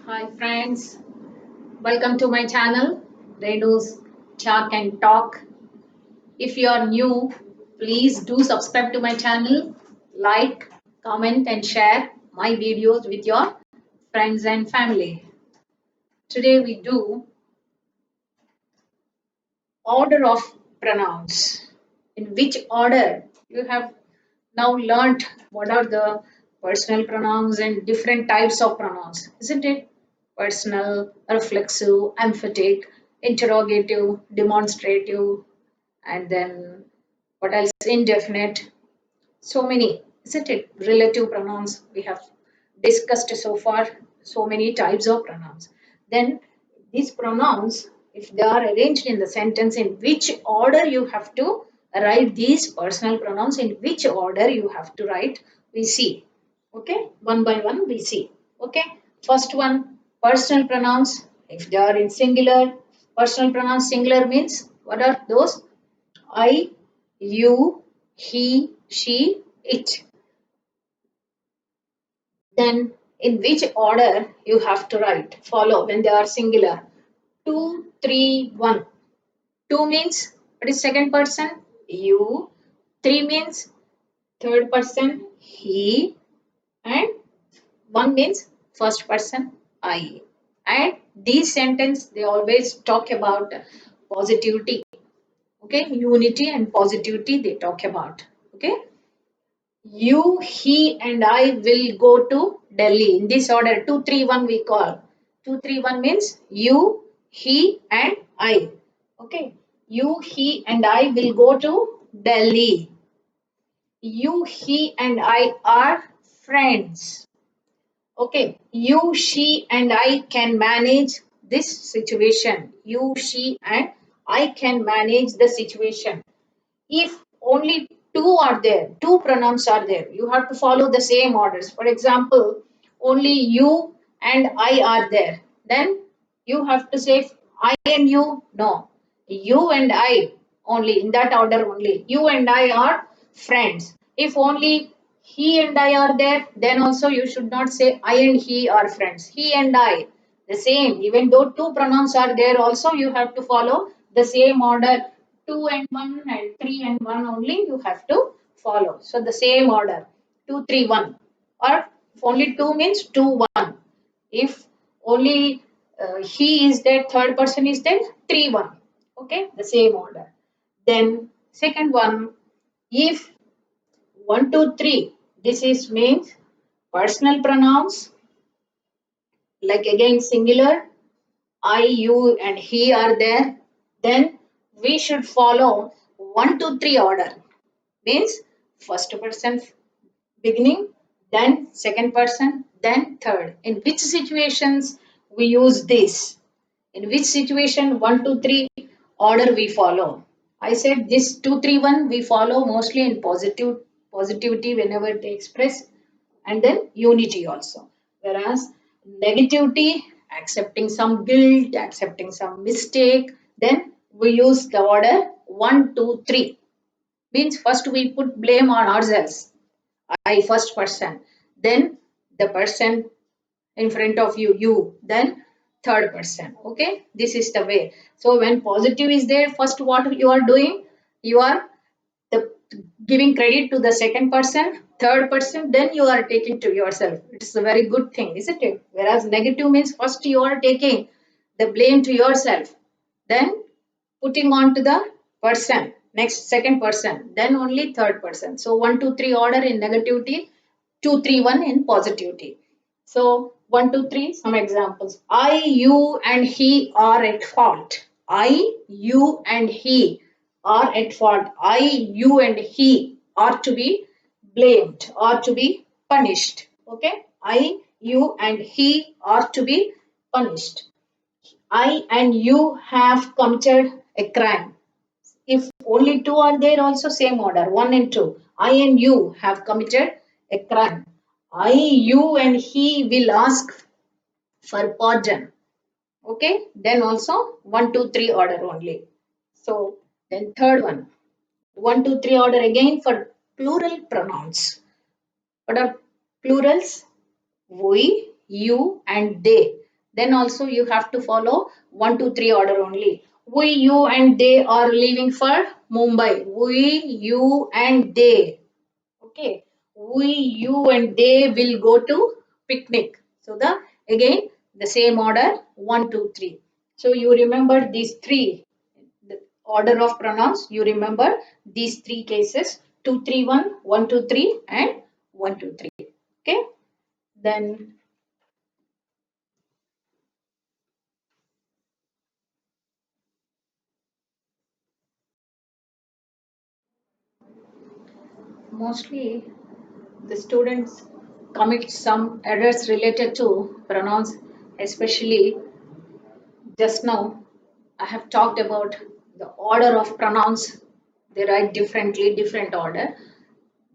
Hi friends, welcome to my channel Renu's Chat and Talk. If you are new, please do subscribe to my channel, like, comment and share my videos with your friends and family. Today we do order of pronouns. In which order? You have now learnt what are the personal pronouns and different types of pronouns, isn't it? Personal, reflexive, emphatic, interrogative, demonstrative, and then what else? Indefinite. So many, isn't it? Relative pronouns we have discussed so far, so many types of pronouns. Then these pronouns, if they are arranged in the sentence, in which order you have to write these personal pronouns, in which order you have to write, we see. Okay, one by one we see. Okay, first one, personal pronouns. If they are in singular, personal pronouns singular means what are those? I, you, he, she, it. Then in which order you have to write, follow when they are singular. 2, 3, 1. 2 means what is second person? You. 3 means third person? He. And 1 means first person? I. And these sentence they always talk about positivity. Okay, unity and positivity they talk about. Okay. You, he, and I will go to Delhi. In this order, 2, 3, 1 we call. 2, 3, 1 means you, he, and I. Okay. You, he, and I will go to Delhi. You, he, and I are friends. Okay. You, she, and I can manage this situation. You, she, and I can manage the situation. If only two are there, two pronouns are there, you have to follow the same orders. For example, only you and I are there, then you have to say I and you. No, you and I only, in that order only. You and I are friends. If only he and I are there, then also you should not say I and he are friends. He and I, the same. Even though two pronouns are there, also you have to follow the same order. 2 and 1 and 3 and 1 only you have to follow. So the same order. 2, 3, 1. Or if only 2 means 2, 1. If only he is there, third person is there, 3, 1. Okay, the same order. Then second one, if 1, 2, 3, this is means personal pronouns, like again singular, I, you, and he are there, then we should follow 1, 2, 3 order. Means first person beginning, then second person, then third. In which situations we use this? In which situation 1, 2, 3 order we follow? I said this 2, 3, 1 we follow mostly in positivity whenever they express, and then unity also. Whereas negativity, accepting some guilt, accepting some mistake, then we use the order 1, 2, 3. Means first we put blame on ourselves. I first person, then the person in front of you, you, then third person. Okay, this is the way. So when positive is there, first what you are doing, you are the giving credit to the second person, third person, then you are taking to yourself. It's a very good thing, isn't it? Whereas negative means first you are taking the blame to yourself, then putting on to the person, next second person, then only third person. So 1, 2, 3 order in negativity, 2, 3, 1 in positivity. So 1, 2, 3, some examples. I, you, and he are at fault. I, you, and he are at fault. I, you, and he are to be blamed or to be punished. Okay? I, you, and he are to be punished. I and you have committed a crime. If only two are there, also same order, 1 and 2. I and you have committed a crime. I, you, and he will ask for pardon. Okay, then also 1, 2, 3 order only. So then third one, 1, 2, 3 order again for plural pronouns. What are plurals? We, you, and they. then also you have to follow 1, 2, 3 order only. We, you, and they are leaving for Mumbai. We, you, and they. Okay. We, you, and they will go to picnic. So the again the same order 1, 2, 3. So you remember these three, the order of pronouns. You remember these three cases: 2, 3, 1, 1, 2, 3, and 1, 2, 3. Okay. Then mostly the students commit some errors related to pronouns, especially just now I have talked about the order of pronouns. They write differently, different order.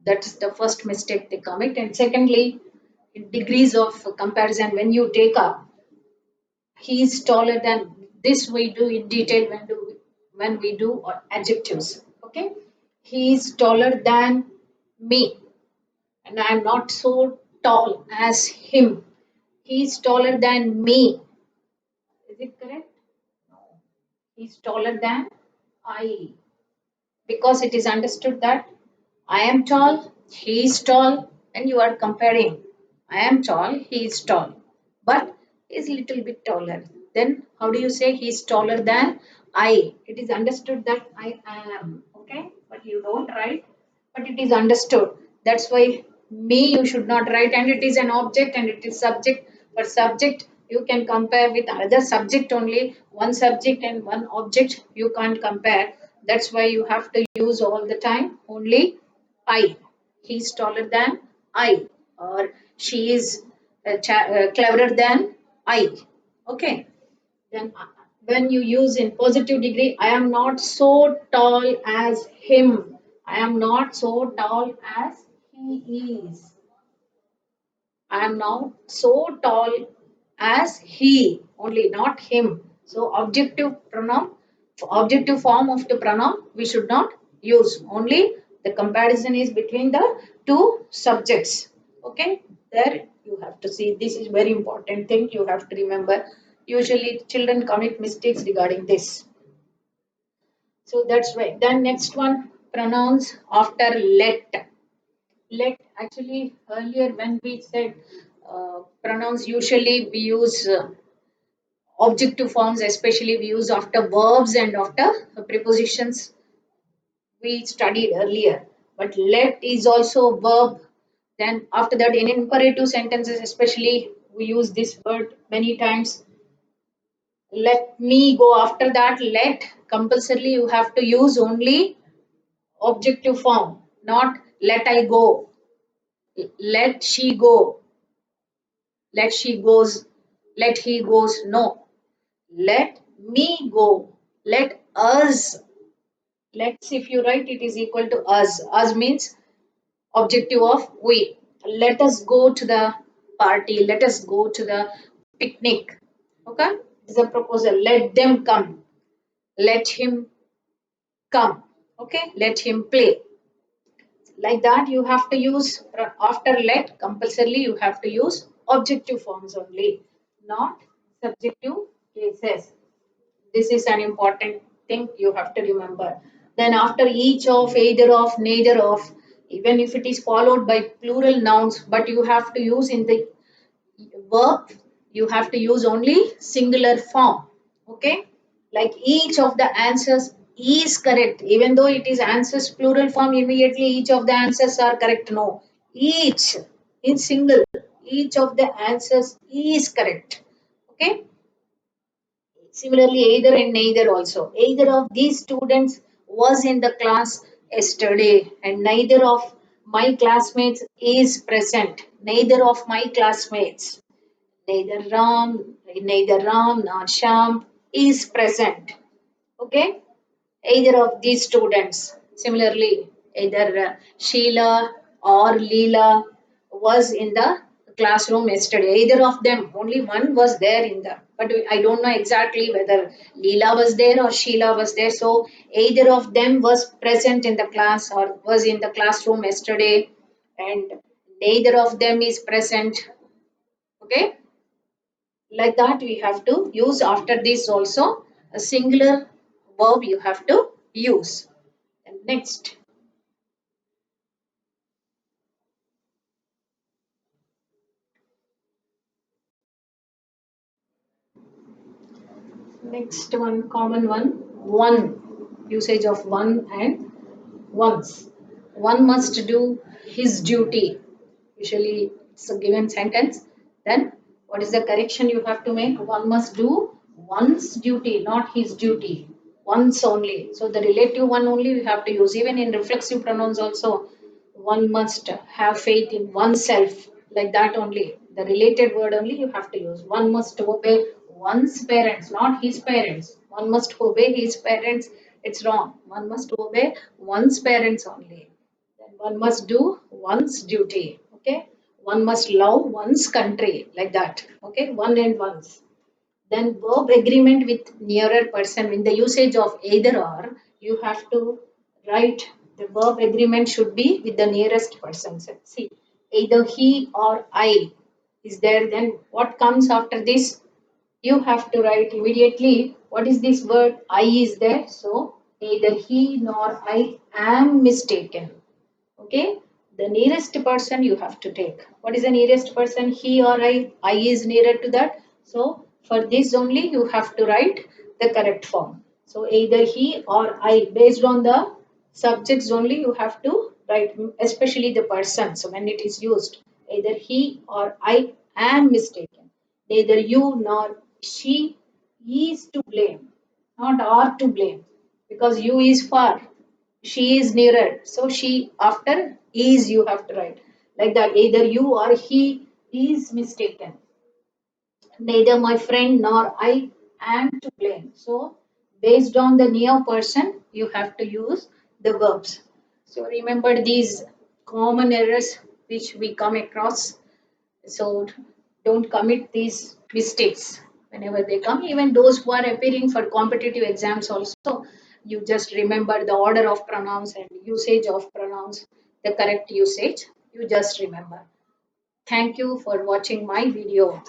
That's the first mistake they commit. And secondly, degrees of comparison. When you take up, he is taller than this. We do in detail when we do adjectives. Okay, he is taller than me, and I am not so tall as him. He is taller than me. Is it correct? No. He's taller than I. Because it is understood that I am tall, he is tall, and you are comparing. I am tall, he is tall, but he is little bit taller. Then how do you say he is taller than I? It is understood that I am, okay? But you don't write, but it is understood. That's why me you should not write, and it is an object and it is subject. For subject, you can compare with another subject only. One subject and one object you can't compare. That's why you have to use all the time only I. He's taller than I, or she is cleverer than I. Okay. Then when you use in positive degree, I am not so tall as him. I am not so tall as he is. I am now so tall as he, only not him. So objective form of the pronoun we should not use. Only the comparison is between the two subjects. Okay, there you have to see. This is very important thing you have to remember. Usually children commit mistakes regarding this. So that's why. Then next one, pronouns after let. Let actually earlier when we said pronouns usually we use objective forms, especially we use after verbs and after prepositions we studied earlier. But let is also a verb. Then after that in imperative sentences especially we use this word many times. Let me go. After that let compulsorily you have to use only objective form, not let I go, let she go, let she goes, let he goes. No, let me go, let us. Let's, if you write, it is equal to us. Us means objective of we. Let us go to the party, let us go to the picnic. Okay, it's a proposal. Let them come, let him come. Okay, let him play. Like that you have to use after let compulsorily you have to use objective forms only, not subjective cases. This is an important thing you have to remember. Then after each of, either of, neither of, even if it is followed by plural nouns, but you have to use in the verb, you have to use only singular form. Okay, like each of the answers is correct, even though it is answers plural form, immediately each of the answers are correct. No, each in single, each of the answers is correct. Okay. Similarly, either and neither also. Either of these students was in the class yesterday, and neither of my classmates is present. Neither of my classmates, neither Ram nor Sham is present. Okay, either of these students. Similarly, either Sheila or Leela was in the classroom yesterday. Either of them, only one was there in the, but I don't know exactly whether Leela was there or Sheila was there. So either of them was present in the class or was in the classroom yesterday, and neither of them is present. Okay, Like that, we have to use after this also a singular verb you have to use. And next, next one, common one usage of one and once. One must do his duty. Usually it's a given sentence. Then what is the correction you have to make? One must do one's duty, not his duty. Once only. So the relative one only we have to use. Even in reflexive pronouns also, one must have faith in oneself. Like that only. The related word only you have to use. One must obey one's parents, not his parents. One must obey his parents. It's wrong. One must obey one's parents only. Then one must do one's duty. Okay. One must love one's country. Like that. Okay. One and one's. Then verb agreement with nearer person in the usage of either or, you have to write the verb agreement should be with the nearest person. So, see, either he or I is there, then what comes after this? You have to write immediately what is this word I is there. So neither he nor I am mistaken. Okay, the nearest person you have to take. What is the nearest person? He or I is nearer to that. So for this only you have to write the correct form. So either he or I, based on the subjects only you have to write, especially the person. So when it is used, either he or I am mistaken, neither you nor she is to blame, not are to blame, because you is far, she is nearer. So she after is you have to write like that. Either you or he is mistaken. Neither my friend nor I am to blame. So based on the near person, you have to use the verbs. So remember these common errors which we come across. So don't commit these mistakes whenever they come. Even those who are appearing for competitive exams also, you just remember the order of pronouns and usage of pronouns, the correct usage. You just remember. Thank you for watching my video.